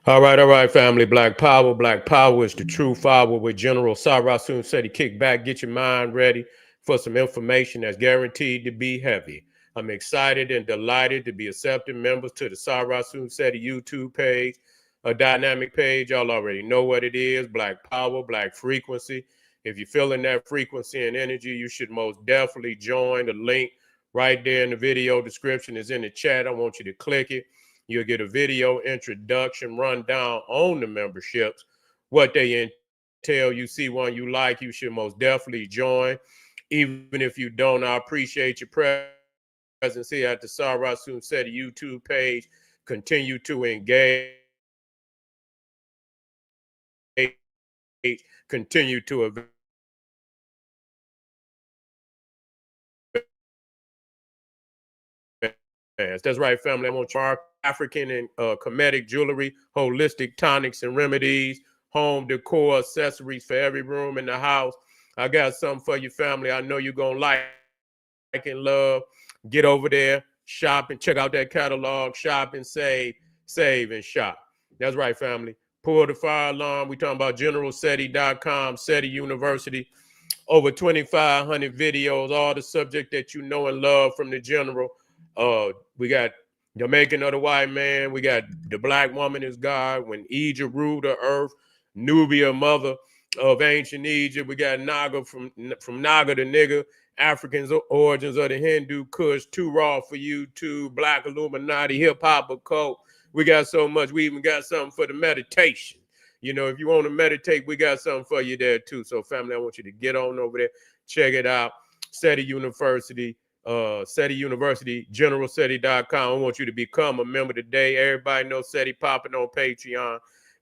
All right, family. Black Power. Black Power is the true power with General Sarasun said he kick back, get your mind ready for some information that's guaranteed to be heavy. I'm excited and delighted to be accepting members to the Sarasun Seti YouTube page, a dynamic page. Y'all already know what it is. Black Power, Black Frequency. If you're feeling that frequency and energy, you should most definitely join. The link right there in the video description is in the chat. I want you to click it. You'll get a video introduction rundown on the memberships, what they entail. You see one you like, you should most definitely join. Even if you don't, I appreciate your presence here at the Sarah Soon City YouTube page. Continue to engage, continue to advance. That's right, family. I want you to continue to advance. African and Kemetic jewelry, holistic tonics and remedies, home decor, accessories for every room in the house. I got something for you, family. I know you're going to like and love. Get over there, shop and check out that catalog, shop and save and shop. That's right, family. Pull the fire alarm. We talking about generalseti.com, SETI University. Over 2,500 videos, all the subject that you know and love from the general. We got the making of the white man. We got the black woman is God. When Egypt ruled the earth, Nubia, mother of ancient Egypt. We got Naga from Naga the nigga. Africans origins of the Hindu Kush. Too raw for you too. Black Illuminati, hip hop occult. We got so much. We even got something for the meditation. You know, if you want to meditate, we got something for you there too. So, family, I want you to get on over there, check it out. SETI University, SETI University, generalseti.com. I want you to become a member today. Everybody knows SETI popping on Patreon.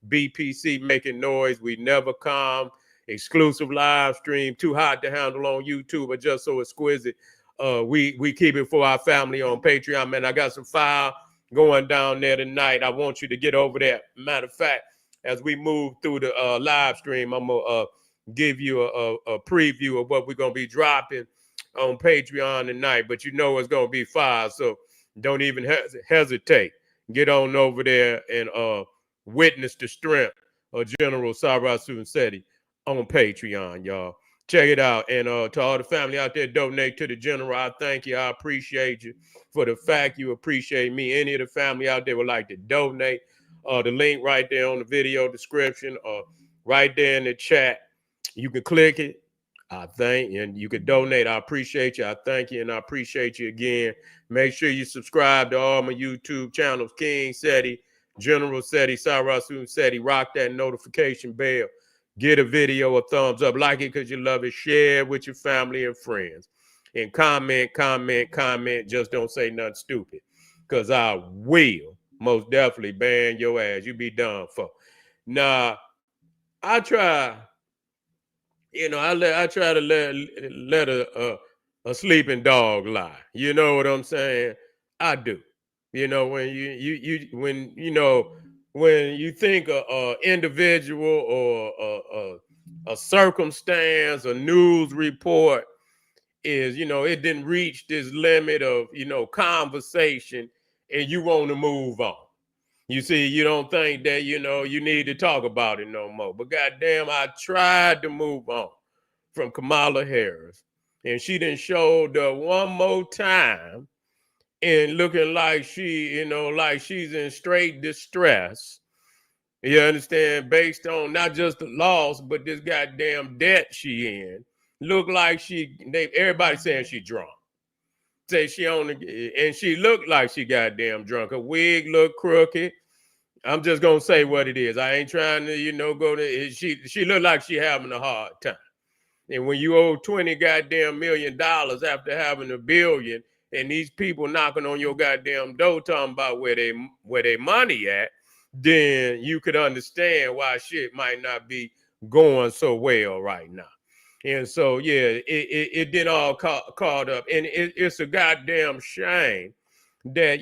BPC making noise. We never calm. Exclusive live stream. Too hot to handle on YouTube, but just so exquisite. We keep it for our family on Patreon. Man, I got some file going down there tonight. I want you to get over there. Matter of fact, as we move through the live stream, I'm going to give you a preview of what we're going to be dropping on Patreon tonight. But you know it's going to be fire, so don't even hesitate. Get on over there and witness the strength of General Sarasun Seti on Patreon, y'all. Check it out. And to all the family out there, donate to the general. I thank you. I appreciate you for the fact you appreciate me. Any of the family out there would like to donate. The link right there on the video description, right there in the chat. You can click it. I thank you, and you can donate. I appreciate you. I thank you, and I appreciate you again. Make sure you subscribe to all my YouTube channels: King Seti, General Seti, Sarasun Seti. Rock that notification bell. Get a video a thumbs up. Like it because you love it. Share it with your family and friends. And comment. Just don't say nothing stupid, because I will most definitely ban your ass. You be done for. Nah, I try. I try to let a sleeping dog lie. You know what I'm saying? I do. You know when when you think a individual or a circumstance, a news report is, it didn't reach this limit of, conversation, and you want to move on. You see, you don't think that, you need to talk about it no more. But goddamn, I tried to move on from Kamala Harris. And she done showed up one more time and looking like like she's in straight distress. You understand? Based on not just the loss, but this goddamn debt she in. Look like everybody saying she drunk. Say she on and she looked like she goddamn drunk. Her wig looked crooked. I'm just gonna say what it is. I ain't trying to, go to. She looked like she having a hard time. And when you owe 20 goddamn $1 million after having a billion, and these people knocking on your goddamn door talking about where they money at, then you could understand why shit might not be going so well right now. And so yeah, it did all caught up, and it's a goddamn shame that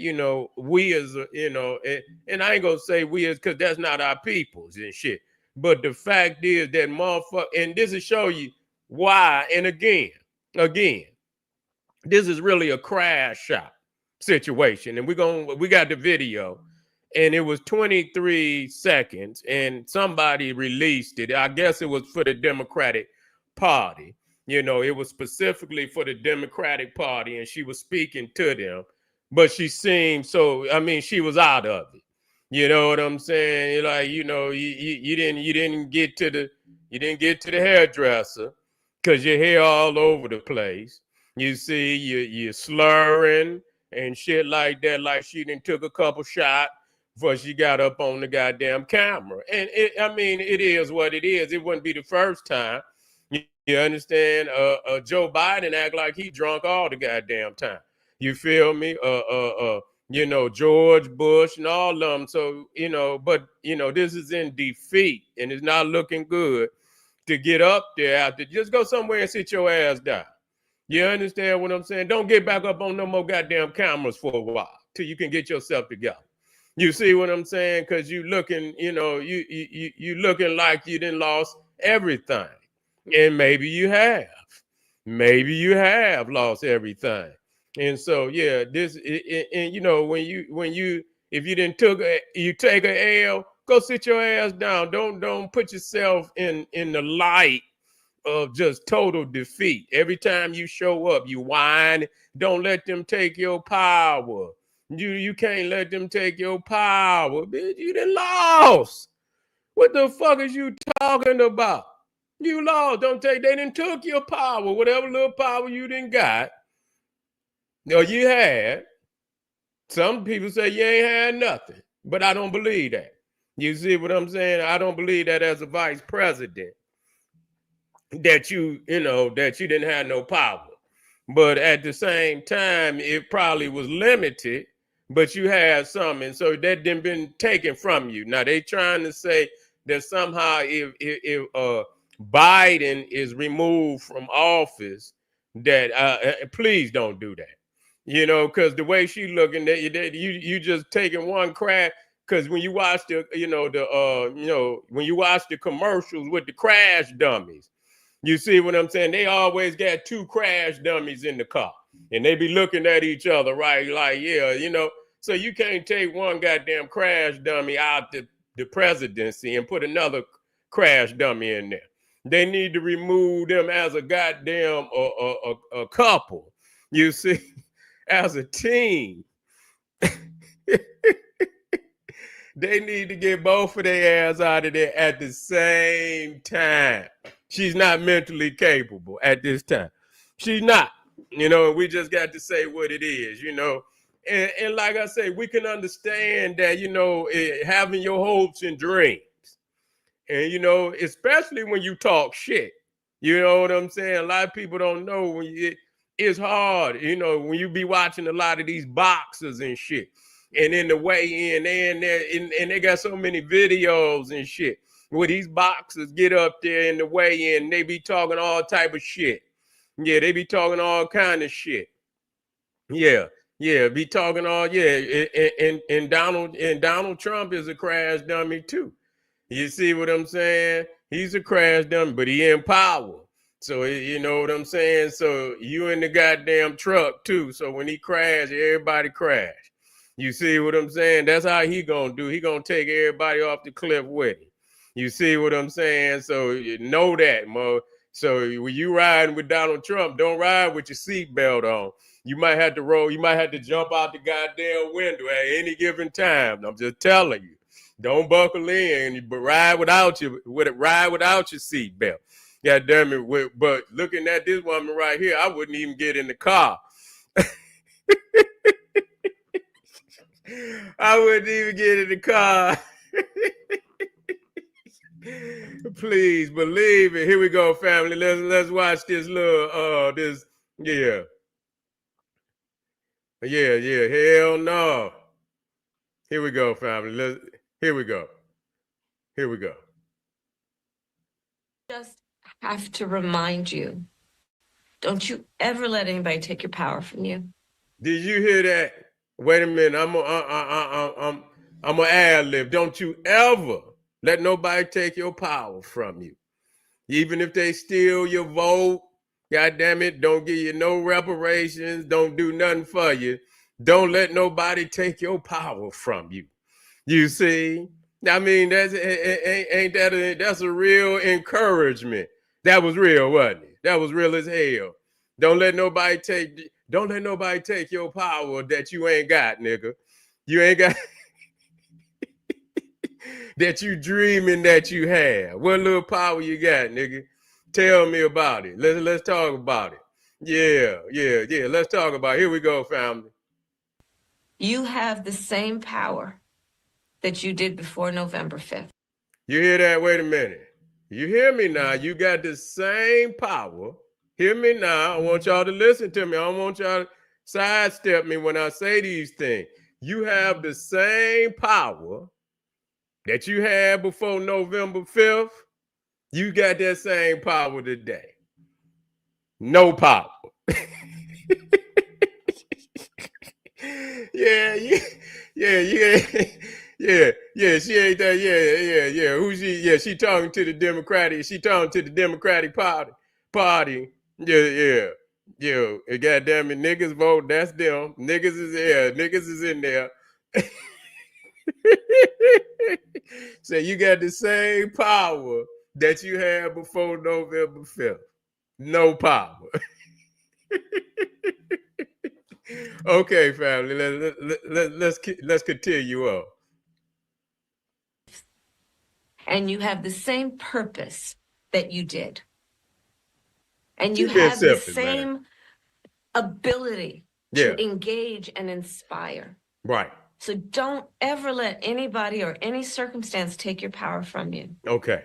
we as and I ain't gonna say we as, because that's not our peoples and shit. But the fact is that motherfucker, and this will show you why. And again, this is really a crash shop situation, and we got the video, and it was 23 seconds, and somebody released it. I guess it was for the Democratic Party. It was specifically for the Democratic Party, and she was speaking to them, but she seemed so. I mean, she was out of it. You know what I'm saying? Like, you didn't get to the hairdresser because your hair all over the place. You see, you're slurring and shit like that, like she done took a couple shots before she got up on the goddamn camera. And it is what it is. It wouldn't be the first time. You understand? Joe Biden act like he drunk all the goddamn time. You feel me? George Bush and all of them. So, but this is in defeat and it's not looking good to get up there after. Just go somewhere and sit your ass down. You understand what I'm saying? Don't get back up on no more goddamn cameras for a while till you can get yourself together. You see what I'm saying? Because you looking, you looking like you done lost everything. And maybe you have. Maybe you have lost everything. And so, yeah, this, and if you didn't take a L, go sit your ass down. Don't put yourself in the light of just total defeat. Every time you show up, you whine. Don't let them take your power. You can't let them take your power, bitch. You done lost. What the fuck is you talking about? You lost. They didn't took your power, whatever little power you didn't got. No, you had. Some people say you ain't had nothing, but I don't believe that. You see what I'm saying? I don't believe that as a vice president that you didn't have no power. But at the same time, it probably was limited, but you had some, and so that didn't been taken from you. Now they trying to say that somehow if Biden is removed from office, that please don't do that. Because the way she looking, that you just taking one crack. Because when you watch when you watch the commercials with the crash dummies, you see what I'm saying? They always got two crash dummies in the car, and they be looking at each other, right? Like, yeah, So you can't take one goddamn crash dummy out the presidency and put another crash dummy in there. They need to remove them as a goddamn a couple. You see. As a team, they need to get both of their ass out of there at the same time. She's not mentally capable at this time. She's not, and we just got to say what it is, And like I say, we can understand that, having your hopes and dreams. And, especially when you talk shit. You know what I'm saying? A lot of people don't know when it's hard, when you be watching a lot of these boxers and shit. And in the weigh-in, and they got so many videos and shit where these boxers get up there in the weigh-in, they be talking all type of shit. Yeah, they be talking all kind of shit. Yeah, be talking all, and Donald Trump is a crash dummy too. You see what I'm saying? He's a crash dummy, but he in power. So, you know what I'm saying? So you in the goddamn truck too. So when he crash, everybody crash. You see what I'm saying? That's how he gonna do. He gonna take everybody off the cliff with him. You see what I'm saying? So you know that, Mo. So when you riding with Donald Trump, don't ride with your seatbelt on. You might have to roll. You might have to jump out the goddamn window at any given time. I'm just telling you. Don't buckle in, but ride without your seatbelt. God damn it. But looking at this woman right here, I wouldn't even get in the car. I wouldn't even get in the car. Please believe it. Here we go, family. Let's watch this little yeah. Hell no. Here we go, family. Here we go. Just have to remind you, don't you ever let anybody take your power from you. Did you hear that? Wait a minute. I'm a ad lib. Don't you ever let nobody take your power from you. Even if they steal your vote, God damn it, don't give you no reparations, don't do nothing for you. Don't let nobody take your power from you. You see? I mean, that's a real encouragement. That was real, wasn't it? That was real as hell. Don't let nobody take your power that you ain't got, nigga. You ain't got that you dreaming that you have. What little power you got, nigga? Tell me about it. Let's talk about it. Yeah. Let's talk about it. Here we go, family. You have the same power that you did before November 5th. You hear that? Wait a minute. You hear me now? You got the same power. Hear me now. I want y'all to listen to me. I don't want y'all to sidestep me when I say these things. You have the same power that you had before November 5th. You got that same power today. No power. yeah, she ain't that. Yeah. Who she? Yeah, she talking to the Democratic. She talking to the Democratic Party. Yeah. God damn it, niggas vote. That's them. Niggas is there. Niggas is in there. So you got the same power that you had before November 5th. No power. Okay, family. Let's continue on. And you have the same purpose that you did. And you Keep it have the simple, same man. ability to engage and inspire. Right. So don't ever let anybody or any circumstance take your power from you. Okay.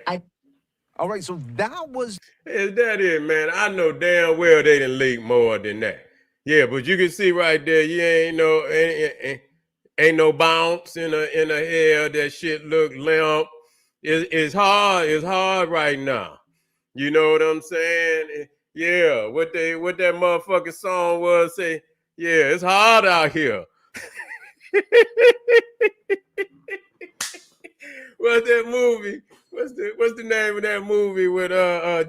All right, so that was... Is that it, man? I know damn well they didn't leak more than that. Yeah, but you can see right there, you ain't no bounce in a hair. That shit look limp. It's hard right now. You know what I'm saying? Yeah, what that motherfucking song was, say, yeah, it's hard out here. What's that movie? What's the name of that movie with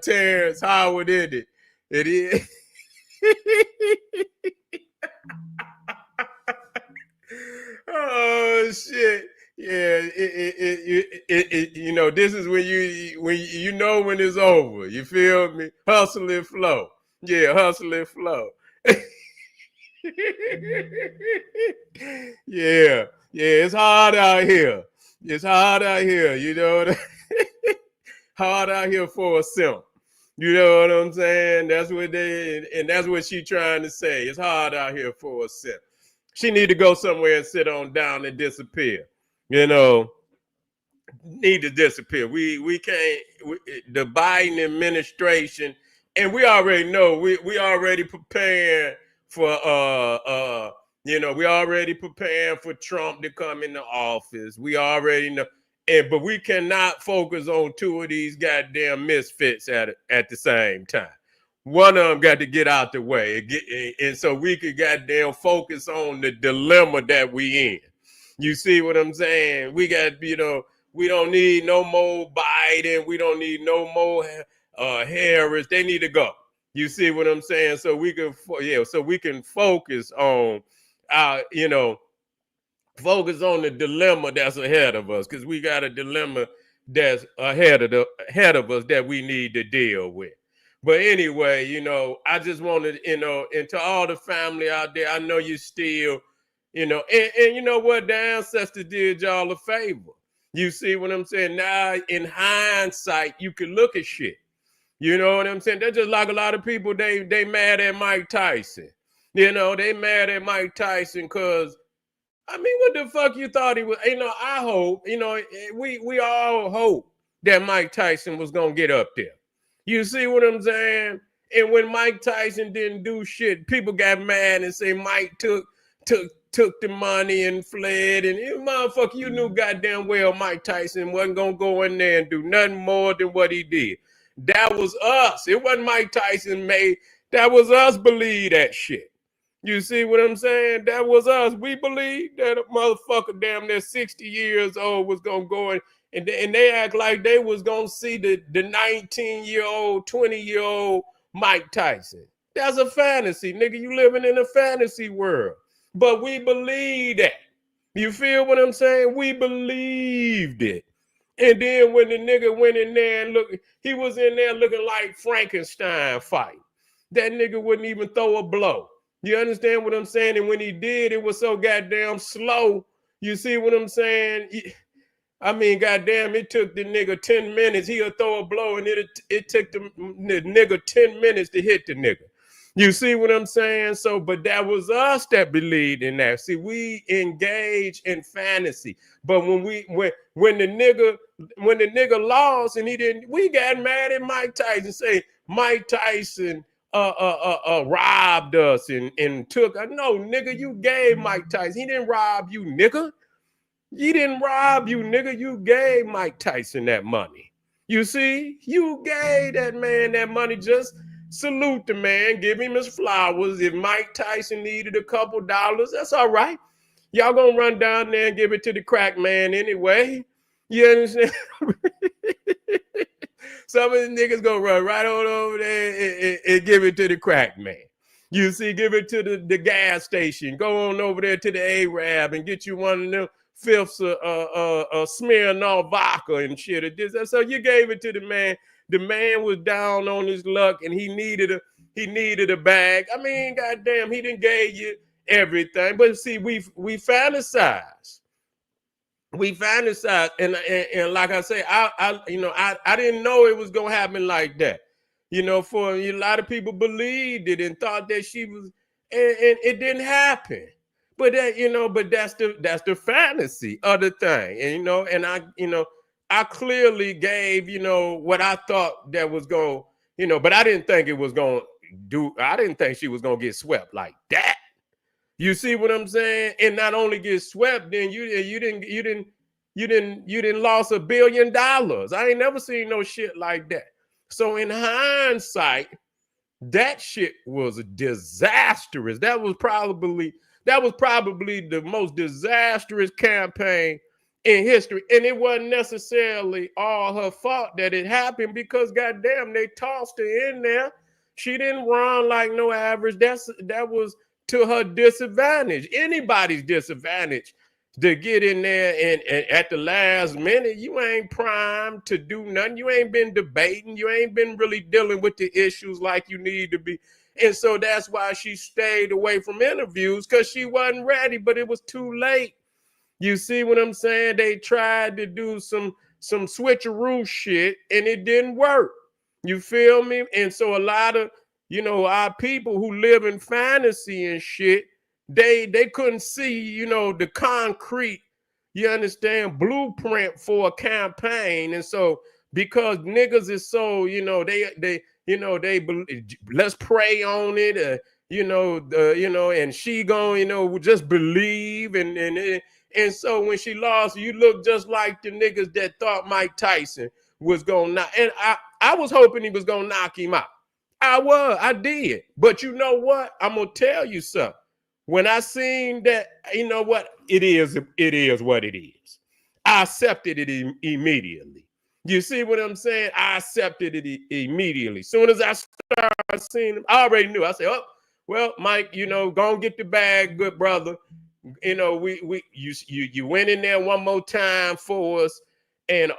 Terrence Howard in it? It is. Oh shit! Yeah, you know, this is when you know when it's over. You feel me? Hustle and flow. Yeah, hustle and flow. Yeah, it's hard out here. It's hard out here. You know what? Hard out here for a simp. You know what I'm saying? That's what she trying to say. It's hard out here for a simp. She need to go somewhere and sit on down and disappear. You know, need to disappear. We can't. The Biden administration, and we already know we already preparing for we already preparing for Trump to come into office. We already know. But we cannot focus on two of these goddamn misfits at the same time. One of them got to get out the way, and so we could goddamn focus on the dilemma that we in. You see what I'm saying? We got, we don't need no more Biden. We don't need no more Harris. They need to go. You see what I'm saying? So we can, focus on focus on the dilemma that's ahead of us, because we got a dilemma that's ahead of us that we need to deal with. But anyway, I just wanted, and to all the family out there, I know you still, and you know what? The ancestors did y'all a favor. You see what I'm saying? Now, in hindsight, you can look at shit. You know what I'm saying? They're just like a lot of people, they mad at Mike Tyson. They mad at Mike Tyson because, I mean, what the fuck you thought he was? I hope, we all hope that Mike Tyson was going to get up there. You see what I'm saying? And when Mike Tyson didn't do shit, people got mad and say Mike took the money and fled. And motherfucker, you knew goddamn well Mike Tyson wasn't going to go in there and do nothing more than what he did. That was us. It wasn't Mike Tyson made. That was us believe that shit. You see what I'm saying? That was us. We believed that a motherfucker damn near 60 years old was going to go in, and they act like they was going to see the 19-year-old, 20-year-old Mike Tyson. That's a fantasy, nigga. You living in a fantasy world. But we believe that. You feel what I'm saying? We believed it. And then when the nigga went in there and look, he was in there looking like Frankenstein fight. That nigga wouldn't even throw a blow. You understand what I'm saying? And when he did, it was so goddamn slow. You see what I'm saying? I mean, goddamn, it took the nigga 10 minutes. He'll throw a blow, and it took the nigga 10 minutes to hit the nigga. You see what I'm saying? So, but that was us that believed in that. See, we engage in fantasy. But when the nigga lost and he didn't, we got mad at Mike Tyson, say Mike Tyson robbed us and took. No, nigga, you gave Mike Tyson. He didn't rob you, nigga. He didn't rob you, nigga. You gave Mike Tyson that money. You see, you gave that man that money. Just salute the man, give him his flowers. If Mike Tyson needed a couple dollars, that's all right. Y'all gonna run down there and give it to the crack man anyway. You understand? Some of the niggas gonna run right on over there and give it to the crack man. You see, give it to the gas station. Go on over there to the Arab and get you one of them fifths of Smirnoff vodka and shit. So you gave it to the man. The man was down on his luck and he needed a bag. I mean, goddamn, he didn't gave you everything. But see, we fantasize. We fantasize, and like I say, I didn't know it was gonna happen like that. You know, for a lot of people believed it and thought that she was, and it didn't happen. But but that's the fantasy of the thing, and and I clearly gave what I thought that was going, but I didn't think it was going to do. I didn't think she was going to get swept like that. You see what I'm saying? And not only get swept, then you didn't lost $1 billion. I ain't never seen no shit like that. So in hindsight, that shit was disastrous. That was probably the most disastrous campaign in history. And it wasn't necessarily all her fault that it happened, because goddamn, they tossed her in there. She didn't run like no average. That was to her disadvantage. Anybody's disadvantage to get in there and at the last minute, you ain't primed to do nothing. You ain't been debating. You ain't been really dealing with the issues like you need to be. And so that's why she stayed away from interviews, because she wasn't ready, but it was too late. You see what I'm saying? They tried to do some switcheroo shit and it didn't work. You feel me? And so a lot of, our people who live in fantasy and shit, they couldn't see, the concrete, you understand, blueprint for a campaign. And so because niggas is so, let's pray on it, and she gon', just believe and so when she lost, you look just like the niggas that thought Mike Tyson was gonna knock. And I was hoping he was gonna knock him out. I did. But you know what? I'm gonna tell you something. When I seen that, what? It is what it is. I accepted it immediately. You see what I'm saying? I accepted it immediately. Soon as I started seeing him, I already knew. I said, oh, well, Mike, go and get the bag, good brother. You went in there one more time for us, and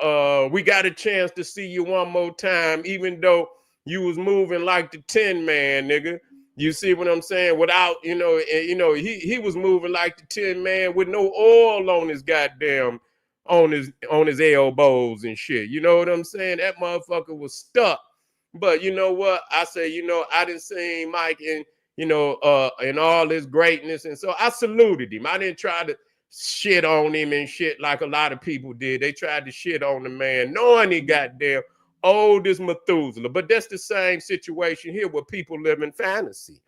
we got a chance to see you one more time, even though you was moving like the 10 man, nigga. You see what I'm saying? Without, he was moving like the 10 man with no oil on his goddamn on his elbows and shit. You know what I'm saying? That motherfucker was stuck. But you know what? I say, I didn't see Mike in in all his greatness. And so I saluted him. I didn't try to shit on him and shit like a lot of people did. They tried to shit on the man, knowing he goddamn old as Methuselah. But that's the same situation here where people live in fantasy.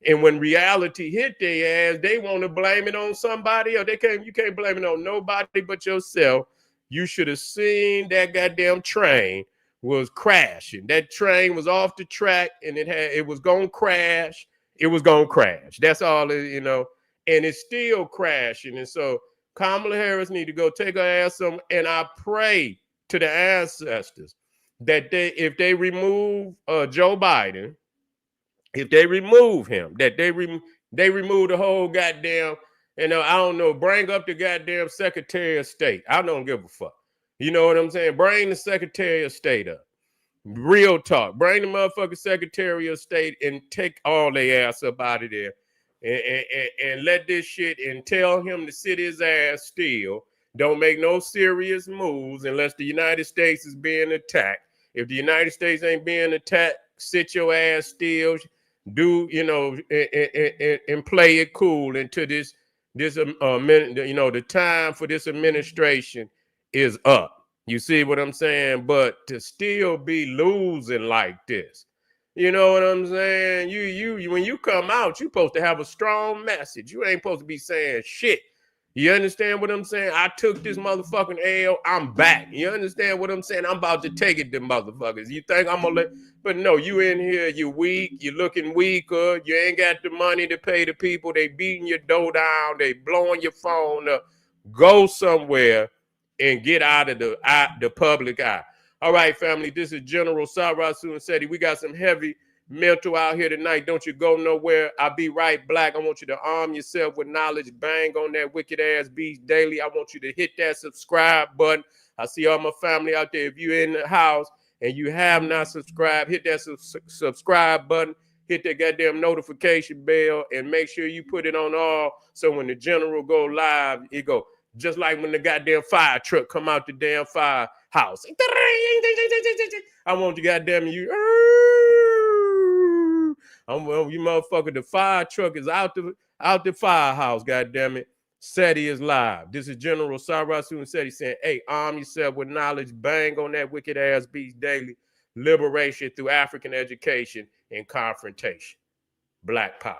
And when reality hit their ass, they want to blame it on somebody else. You can't blame it on nobody but yourself. You should have seen that goddamn train was crashing. That train was off the track and it was gonna crash. It was gonna crash. That's all, and it's still crashing. And so Kamala Harris need to go take her ass some. And I pray to the ancestors that if they remove Joe Biden, if they remove him, that they remove the whole goddamn And I don't know, bring up the goddamn Secretary of State. I don't give a fuck. You know what I'm saying? Bring the Secretary of State up. Real talk. Bring the motherfucking Secretary of State and take all their ass up out of there and let this shit and tell him to sit his ass still. Don't make no serious moves unless the United States is being attacked. If the United States ain't being attacked, sit your ass still. Do, you know, and play it cool until this you know, the time for this administration is up. You see what I'm saying? But to still be losing like this, you know what I'm saying? You when you come out, you're supposed to have a strong message. You ain't supposed to be saying shit. You understand what I'm saying? I took this motherfucking L. I'm back. You understand what I'm saying? I'm about to take it to motherfuckers. You think I'm gonna let, but no, you in here, you weak, you looking weaker, you ain't got the money to pay the people, they beating your dough down, they blowing your phone up. Go somewhere and get out of the public eye. All right, family, this is General Sarasu and Seti. We got some heavy mental out here tonight. Don't you go nowhere. I'll be right black. I want you to arm yourself with knowledge. Bang on that wicked ass beast daily. I want you to hit that subscribe button. I see all my family out there. If you're in the house and you have not subscribed, hit that subscribe button. Hit that goddamn notification bell and make sure you put it on all so when the general go live, it go just like when the goddamn fire truck come out the damn firehouse. I want you goddamn you. You motherfucker. The fire truck is out the firehouse. Goddamn it. Seti is live. This is General Sarasu and Seti saying, "Hey, arm yourself with knowledge. Bang on that wicked ass beast daily. Liberation through African education and confrontation. Black power."